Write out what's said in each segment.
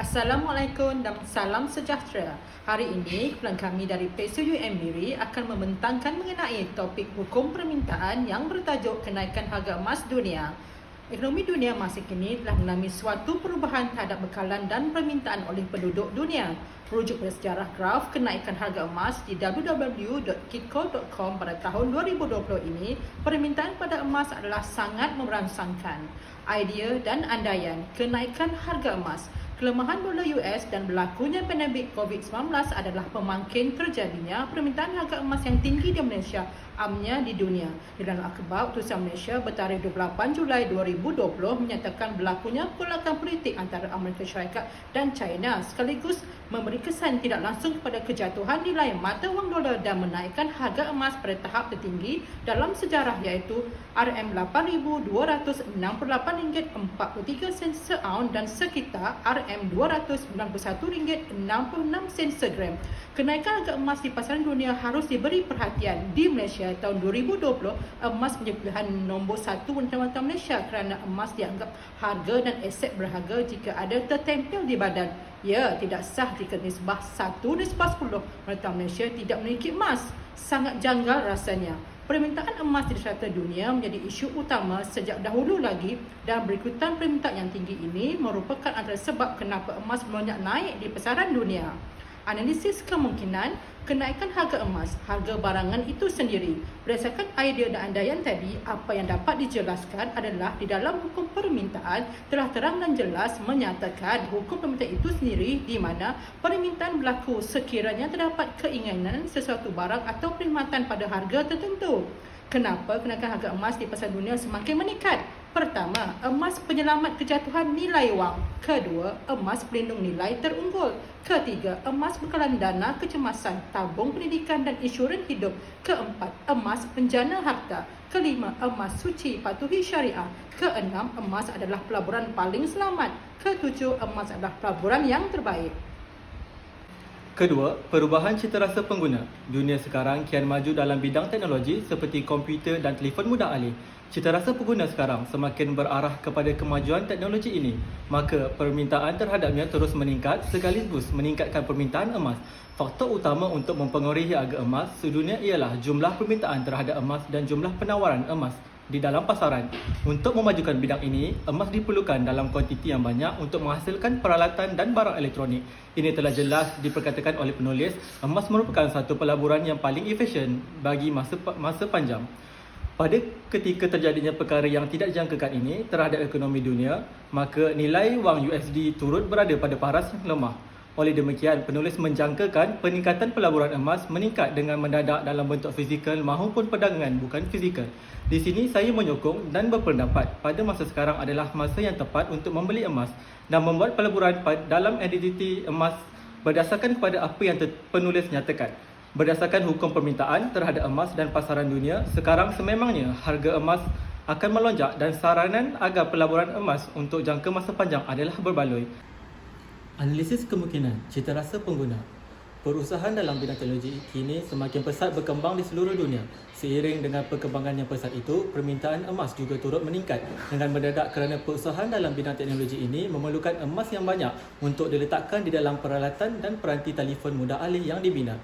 Assalamualaikum dan salam sejahtera. Hari ini, klien kami dari PSUM Miri akan membentangkan mengenai topik hukum permintaan yang bertajuk kenaikan harga emas dunia. Ekonomi dunia masa kini telah mengalami suatu perubahan terhadap bekalan dan permintaan oleh penduduk dunia. Merujuk pada sejarah graf kenaikan harga emas di www.kitco.com pada tahun 2020 ini, permintaan pada emas adalah sangat merangsangkan. Idea dan andaian kenaikan harga emas. Kelemahan dolar US dan berlakunya pandemik COVID-19 adalah pemangkin terjadinya permintaan harga emas yang tinggi di Malaysia, amnya di dunia. Di dalam akhbar Utusan Malaysia bertarikh 28 Julai 2020 menyatakan berlakunya pergolakan politik antara Amerika Syarikat dan China sekaligus memberi kesan tidak langsung kepada kejatuhan nilai mata wang dolar dan menaikkan harga emas pada tahap tertinggi dalam sejarah iaitu RM8,268.43 seaun dan sekitar RM291.66 segram. Kenaikan harga emas di pasaran dunia harus diberi perhatian. Di Malaysia tahun 2020, emas menjadi pilihan nombor satu wanita-wanita Malaysia kerana emas dianggap harga dan aset berharga jika ada tertempel di badan. Ya, tidak sah jika nisbah 1:10 wanita Malaysia tidak memiliki emas. Sangat janggal rasanya. Permintaan emas di serata dunia menjadi isu utama sejak dahulu lagi dan berikutan permintaan yang tinggi ini merupakan antara sebab kenapa emas melonjak naik di pasaran dunia. Analisis kemungkinan kenaikan harga emas, harga barangan itu sendiri. Berdasarkan idea dan andaian tadi, apa yang dapat dijelaskan adalah di dalam hukum permintaan telah terang dan jelas menyatakan hukum permintaan itu sendiri di mana permintaan berlaku sekiranya terdapat keinginan sesuatu barang atau perkhidmatan pada harga tertentu. Kenapa kenaikan harga emas di pasar dunia semakin meningkat? Pertama, emas penyelamat kejatuhan nilai wang. Kedua, emas pelindung nilai terunggul. Ketiga, emas bekalan dana kecemasan, tabung pendidikan dan insurans hidup. Keempat, emas penjana harta. Kelima, emas suci patuhi syariah. Keenam, emas adalah pelaburan paling selamat. Ketujuh, emas adalah pelaburan yang terbaik. Kedua, perubahan citarasa pengguna. Dunia sekarang kian maju dalam bidang teknologi seperti komputer dan telefon mudah alih. Citarasa pengguna sekarang semakin berarah kepada kemajuan teknologi ini, maka permintaan terhadapnya terus meningkat sekaligus meningkatkan permintaan emas. Faktor utama untuk mempengaruhi harga emas sedunia ialah jumlah permintaan terhadap emas dan jumlah penawaran emas di dalam pasaran. Untuk memajukan bidang ini, emas diperlukan dalam kuantiti yang banyak untuk menghasilkan peralatan dan barang elektronik. Ini telah jelas diperkatakan oleh penulis, emas merupakan satu pelaburan yang paling efisien bagi masa panjang. Pada ketika terjadinya perkara yang tidak dijangkakan ini terhadap ekonomi dunia, maka nilai wang USD turut berada pada paras yang lemah. Oleh demikian, penulis menjangkakan peningkatan pelaburan emas meningkat dengan mendadak dalam bentuk fizikal maupun perdagangan bukan fizikal. Di sini saya menyokong dan berpendapat pada masa sekarang adalah masa yang tepat untuk membeli emas dan membuat pelaburan dalam identiti emas berdasarkan kepada apa yang penulis nyatakan. Berdasarkan hukum permintaan terhadap emas dan pasaran dunia, sekarang sememangnya harga emas akan melonjak dan saranan agar pelaburan emas untuk jangka masa panjang adalah berbaloi. Analisis kemungkinan citarasa pengguna. Perusahaan dalam bidang teknologi kini semakin pesat berkembang di seluruh dunia. Seiring dengan perkembangan yang pesat itu, permintaan emas juga turut meningkat dengan mendadak kerana perusahaan dalam bidang teknologi ini memerlukan emas yang banyak untuk diletakkan di dalam peralatan dan peranti telefon mudah alih yang dibina.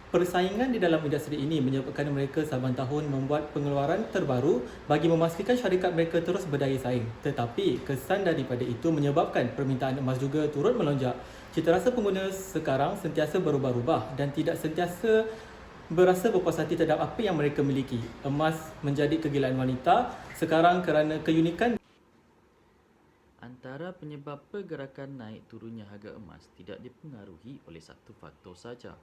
Persaingan di dalam industri ini menyebabkan mereka saban tahun membuat pengeluaran terbaru bagi memastikan syarikat mereka terus berdaya saing. Tetapi, kesan daripada itu menyebabkan permintaan emas juga turut melonjak. Citarasa pengguna sekarang sentiasa berubah-ubah dan tidak sentiasa berasa berpuas hati terhadap apa yang mereka miliki. Emas menjadi kegilaan wanita sekarang kerana keunikan. Antara penyebab pergerakan naik turunnya harga emas tidak dipengaruhi oleh satu faktor saja.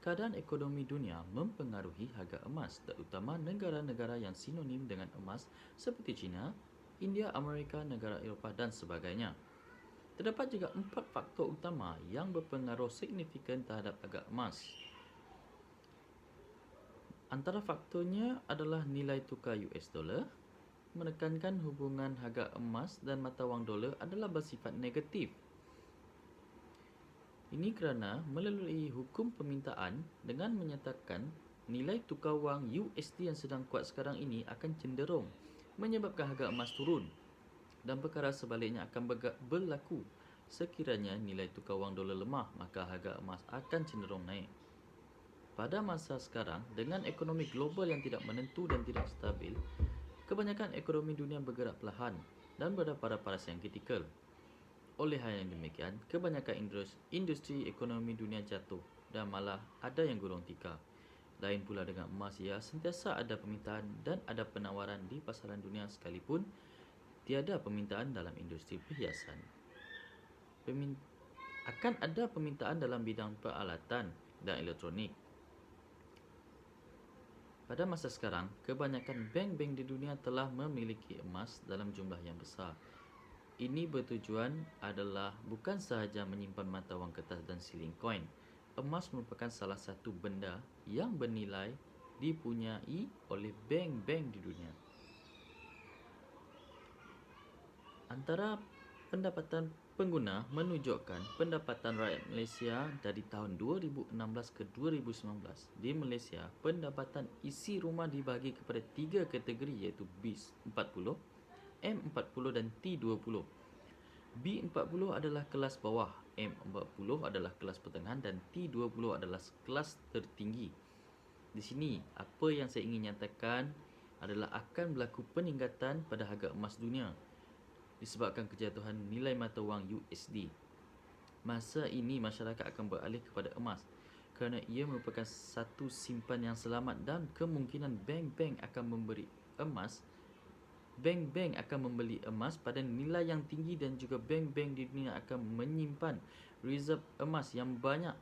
Keadaan ekonomi dunia mempengaruhi harga emas, terutama negara-negara yang sinonim dengan emas seperti China, India, Amerika, negara Eropah dan sebagainya. Terdapat juga 4 faktor utama yang berpengaruh signifikan terhadap harga emas. Antara faktornya adalah nilai tukar US dollar, menekankan hubungan harga emas dan mata wang dolar adalah bersifat negatif. Ini kerana melalui hukum permintaan dengan menyatakan nilai tukar wang USD yang sedang kuat sekarang ini akan cenderung menyebabkan harga emas turun dan perkara sebaliknya akan berlaku Sekiranya nilai tukar wang dolar lemah, maka harga emas akan cenderung naik. Pada masa sekarang, dengan ekonomi global yang tidak menentu dan tidak stabil, kebanyakan ekonomi dunia bergerak perlahan dan berada pada paras yang kritikal. Oleh hal yang demikian, kebanyakan industri ekonomi dunia jatuh dan malah ada yang gulung tikar. Lain pula dengan emas, ia sentiasa ada permintaan dan ada penawaran di pasaran dunia sekalipun tiada permintaan dalam industri perhiasan. Akan ada permintaan dalam bidang peralatan dan elektronik. Pada masa sekarang, kebanyakan bank-bank di dunia telah memiliki emas dalam jumlah yang besar. Ini bertujuan adalah bukan sahaja menyimpan mata wang kertas dan siling koin. Emas merupakan salah satu benda yang bernilai dipunyai oleh bank-bank di dunia. Antara pendapatan pengguna menunjukkan pendapatan rakyat Malaysia dari tahun 2016 ke 2019. Di Malaysia, pendapatan isi rumah dibagi kepada 3 kategori iaitu B40, M40 dan T20. B40 adalah kelas bawah, M40 adalah kelas pertengahan dan T20 adalah kelas tertinggi. Di sini, apa yang saya ingin nyatakan adalah akan berlaku peningkatan pada harga emas dunia disebabkan kejatuhan nilai mata wang USD. Masa ini masyarakat akan beralih kepada emas kerana ia merupakan satu simpan yang selamat dan kemungkinan bank-bank akan membeli emas pada nilai yang tinggi dan juga bank-bank di dunia akan menyimpan reserve emas yang banyak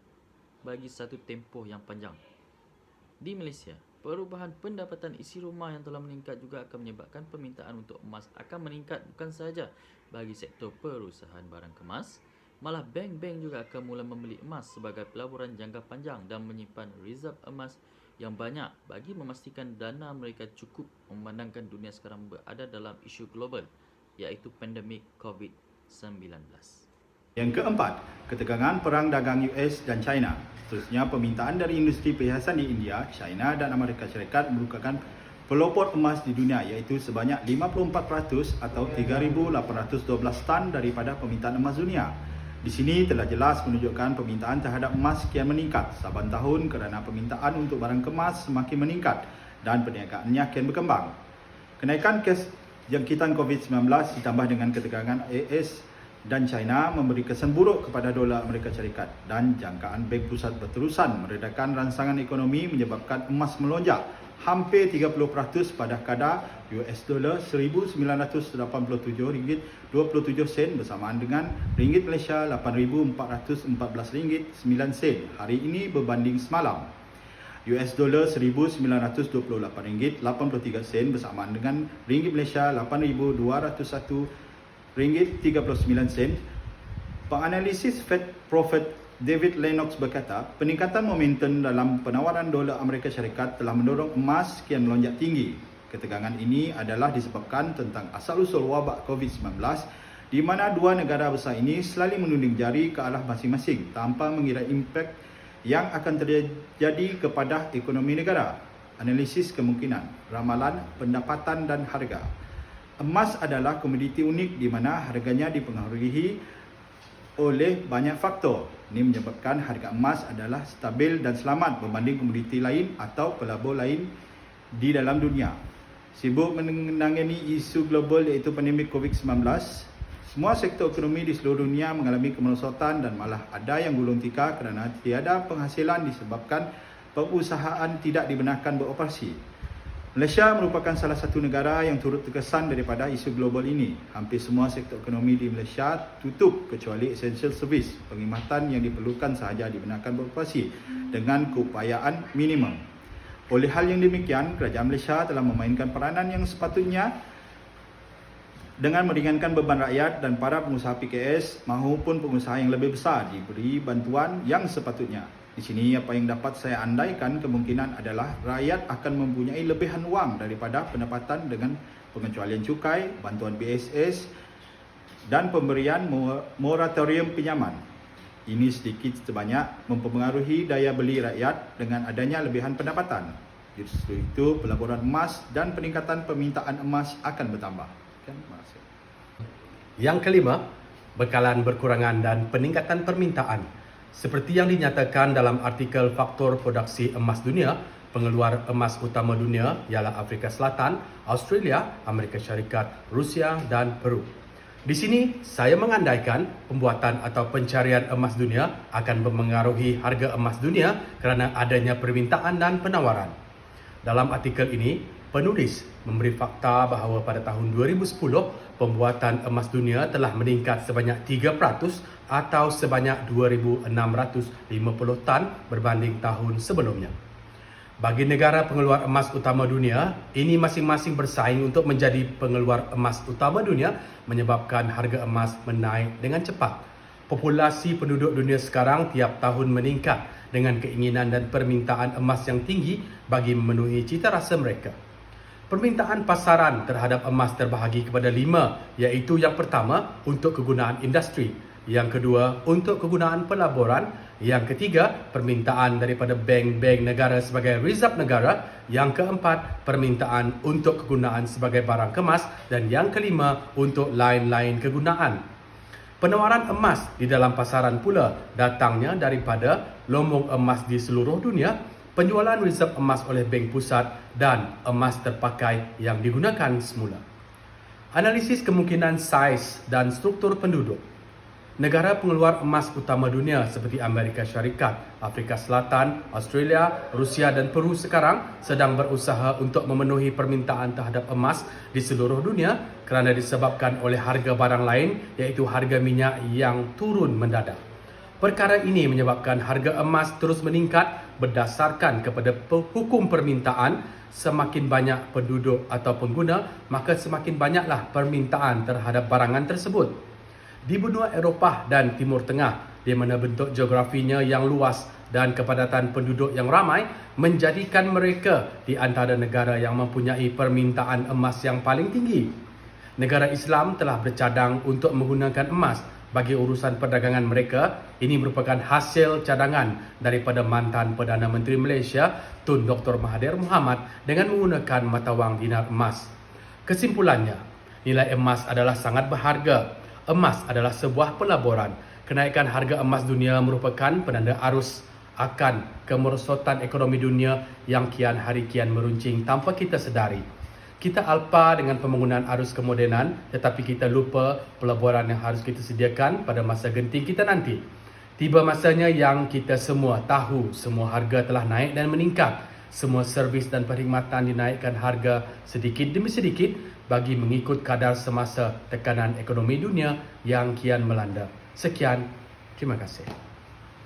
bagi satu tempoh yang panjang. Di Malaysia, perubahan pendapatan isi rumah yang telah meningkat juga akan menyebabkan permintaan untuk emas akan meningkat bukan sahaja bagi sektor perusahaan barang kemas, malah bank-bank juga akan mula membeli emas sebagai pelaburan jangka panjang dan menyimpan reserve emas yang banyak bagi memastikan dana mereka cukup memandangkan dunia sekarang berada dalam isu global iaitu pandemik COVID-19. Yang keempat, ketegangan perang dagang US dan China. Seterusnya, permintaan dari industri perhiasan di India, China dan Amerika Syarikat merupakan pelopor emas di dunia iaitu sebanyak 54% atau 3,812 tan daripada permintaan emas dunia. Di sini telah jelas menunjukkan permintaan terhadap emas kian meningkat saban tahun kerana permintaan untuk barang kemas semakin meningkat dan perniagaannya kian berkembang. Kenaikan kes jangkitan COVID-19 ditambah dengan ketegangan AS dan China memberi kesan buruk kepada dolar Amerika Syarikat dan jangkaan bank pusat berterusan meredakan rangsangan ekonomi menyebabkan emas melonjak hampir 30% pada kadar US dollar RM1,987.27 bersamaan dengan ringgit Malaysia RM8,414.09 hari ini berbanding semalam. US dollar RM1,928.83 bersamaan dengan ringgit Malaysia RM8,201.39. Penganalisis Fed Prophet David Lennox berkata, peningkatan momentum dalam penawaran dolar Amerika Syarikat telah mendorong emas kian melonjak tinggi. Ketegangan ini adalah disebabkan tentang asal-usul wabak COVID-19 di mana dua negara besar ini selalu menuding jari ke arah masing-masing tanpa mengira impak yang akan terjadi kepada ekonomi negara. Analisis kemungkinan, ramalan, pendapatan dan harga. Emas adalah komoditi unik di mana harganya dipengaruhi oleh banyak faktor. Ini menyebabkan harga emas adalah stabil dan selamat berbanding komoditi lain atau pelabur lain di dalam dunia. Sibuk menangani isu global iaitu pandemik COVID-19, semua sektor ekonomi di seluruh dunia mengalami kemerosotan dan malah ada yang gulung tikar kerana tiada penghasilan disebabkan perusahaan tidak dibenarkan beroperasi. Malaysia merupakan salah satu negara yang turut terkesan daripada isu global ini. Hampir semua sektor ekonomi di Malaysia tutup kecuali essential service, perkhidmatan yang diperlukan sahaja dibenarkan beroperasi dengan keupayaan minimum. Oleh hal yang demikian, kerajaan Malaysia telah memainkan peranan yang sepatutnya dengan meringankan beban rakyat dan para pengusaha PKS maupun pengusaha yang lebih besar diberi bantuan yang sepatutnya. Di sini apa yang dapat saya andaikan kemungkinan adalah rakyat akan mempunyai lebihan wang daripada pendapatan dengan pengecualian cukai, bantuan BSS dan pemberian moratorium pinjaman. Ini sedikit sebanyak mempengaruhi daya beli rakyat dengan adanya lebihan pendapatan. Justru itu pelaburan emas dan peningkatan permintaan emas akan bertambah. Yang kelima, bekalan berkurangan dan peningkatan permintaan. Seperti yang dinyatakan dalam artikel Faktor Produksi Emas Dunia, pengeluar emas utama dunia ialah Afrika Selatan, Australia, Amerika Syarikat, Rusia dan Peru. Di sini, saya mengandaikan pembuatan atau pencarian emas dunia akan mempengaruhi harga emas dunia kerana adanya permintaan dan penawaran. Dalam artikel ini, penulis memberi fakta bahawa pada tahun 2010, pembuatan emas dunia telah meningkat sebanyak 3% atau sebanyak 2,650 tan berbanding tahun sebelumnya. Bagi negara pengeluar emas utama dunia, ini masing-masing bersaing untuk menjadi pengeluar emas utama dunia menyebabkan harga emas menaik dengan cepat. Populasi penduduk dunia sekarang tiap tahun meningkat dengan keinginan dan permintaan emas yang tinggi bagi memenuhi cita rasa mereka. Permintaan pasaran terhadap emas terbahagi kepada 5, iaitu yang pertama untuk kegunaan industri, yang kedua untuk kegunaan pelaburan, yang ketiga permintaan daripada bank-bank negara sebagai reserve negara, yang keempat permintaan untuk kegunaan sebagai barang kemas dan yang kelima untuk lain-lain kegunaan. Penawaran emas di dalam pasaran pula datangnya daripada lombong emas di seluruh dunia, penjualan reserve emas oleh bank pusat dan emas terpakai yang digunakan semula. Analisis kemungkinan saiz dan struktur penduduk. Negara pengeluar emas utama dunia seperti Amerika Syarikat, Afrika Selatan, Australia, Rusia dan Peru sekarang sedang berusaha untuk memenuhi permintaan terhadap emas di seluruh dunia kerana disebabkan oleh harga barang lain, iaitu harga minyak yang turun mendadak. Perkara ini menyebabkan harga emas terus meningkat berdasarkan kepada hukum permintaan. Semakin banyak penduduk atau pengguna, maka semakin banyaklah permintaan terhadap barangan tersebut. Di benua Eropah dan Timur Tengah, di mana bentuk geografinya yang luas dan kepadatan penduduk yang ramai menjadikan mereka di antara negara yang mempunyai permintaan emas yang paling tinggi. Negara Islam telah bercadang untuk menggunakan emas bagi urusan perdagangan mereka. Ini merupakan hasil cadangan daripada mantan Perdana Menteri Malaysia Tun Dr. Mahathir Mohamad dengan menggunakan mata wang dinar emas. Kesimpulannya, nilai emas adalah sangat berharga. Emas adalah sebuah pelaburan. Kenaikan harga emas dunia merupakan penanda arus akan kemerosotan ekonomi dunia yang kian hari kian meruncing tanpa kita sedari. Kita alpa dengan pembangunan arus kemodenan, tetapi kita lupa pelaburan yang harus kita sediakan pada masa genting kita nanti. Tiba masanya yang kita semua tahu semua harga telah naik dan meningkat. Semua servis dan perkhidmatan dinaikkan harga sedikit demi sedikit bagi mengikut kadar semasa tekanan ekonomi dunia yang kian melanda. Sekian, terima kasih.